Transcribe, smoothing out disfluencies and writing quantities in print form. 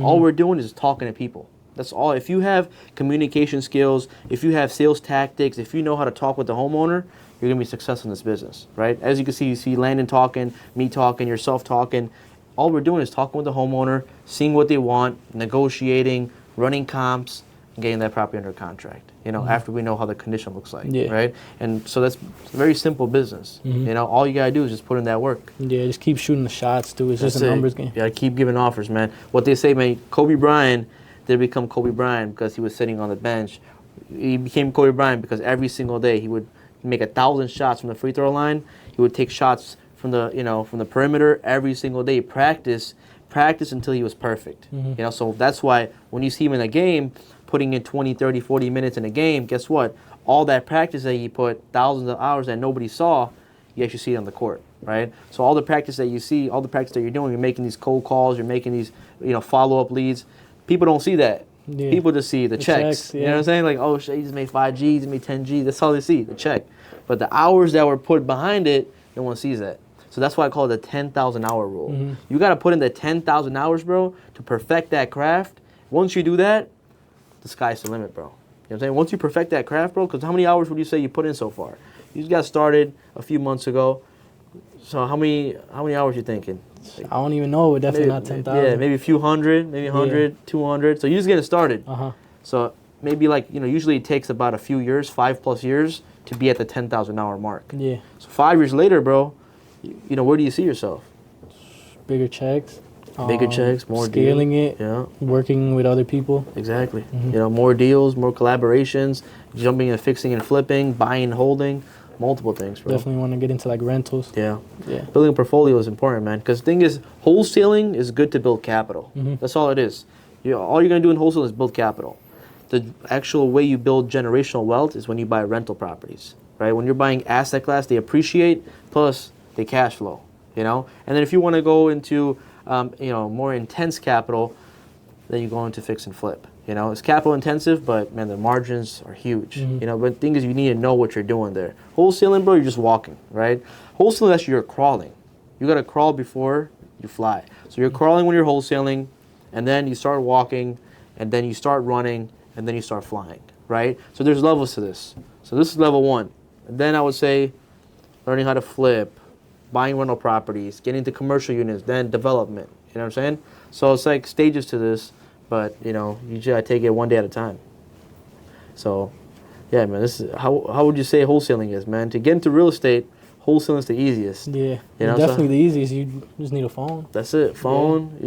All we're doing is talking to people. That's all. If you have communication skills, if you have sales tactics, if you know how to talk with the homeowner, you're going to be successful in this business, right? As you can see, you see Landon talking, me talking, yourself talking. All we're doing is talking with the homeowner, seeing what they want, negotiating, running comps, and getting that property under contract, after we know how the condition looks like, right? And so that's a very simple business. All you got to do is just put in that work. Yeah, just keep shooting the shots, too. It's That's just a numbers game. You got to keep giving offers, man. What they say, man, Kobe Bryant didn't become Kobe Bryant because he was sitting on the bench. He became Kobe Bryant because every single day he would make 1,000 shots from the free throw line. He would take shots from the from the perimeter every single day. Practice until he was perfect. So that's why when you see him in a game putting in 20, 30, 40 minutes in a game, guess what? All that practice that he put, thousands of hours that nobody saw, you actually see it on the court, right? So all the practice that you see, all the practice that you're doing, you're making these cold calls, you're making these follow-up leads. People don't see that. Yeah. People just see the checks. Yeah. You know what I'm saying? Like, oh, shit, he just made 5 Gs, he made 10 Gs. That's all they see, the check. But the hours that were put behind it, no one sees that. So that's why I call it the 10,000-hour rule. You got to put in the 10,000 hours, bro, to perfect that craft. Once you do that, the sky's the limit, bro. You know what I'm saying? Once you perfect that craft, bro, because how many hours would you say you put in so far? You just got started a few months ago. So how many hours you thinking? I don't even know. Definitely not 10,000. Yeah, maybe a few hundred, maybe 100, 200. So you're just getting started. So maybe usually it takes about a few years, 5+ years, to be at the 10,000-hour mark. Yeah. So 5 years later, bro, where do you see yourself? Bigger checks. Bigger checks, more scaling deals. it, working with other people. Exactly. More deals, more collaborations, jumping and fixing and flipping, buying and holding, multiple things, bro. Definitely want to get into rentals. Yeah. Building a portfolio is important, man. Because the thing is, wholesaling is good to build capital. That's all it is. All you're gonna do in wholesale is build capital. The actual way you build generational wealth is when you buy rental properties, right? When you're buying asset class, they appreciate, plus they cash flow. And then if you want to go into more intense capital, then you go into fix and flip. It's capital intensive, but man, the margins are huge. But the thing is, you need to know what you're doing there. Wholesaling, bro, you're just walking, right? Wholesaling, that's you're crawling. You got to crawl before you fly. So you're crawling when you're wholesaling, and then you start walking, and then you start running, and then you start flying, right? So there's levels to this. So this is level 1. And then I would say learning how to flip, buying rental properties, getting into commercial units, then development. You know what I'm saying? So it's like stages to this, but you just gotta take it one day at a time. So, yeah, man, this is how would you say wholesaling is, man? To get into real estate, wholesaling is the easiest. Yeah, definitely the easiest. You just need a phone. That's it, phone. Yeah.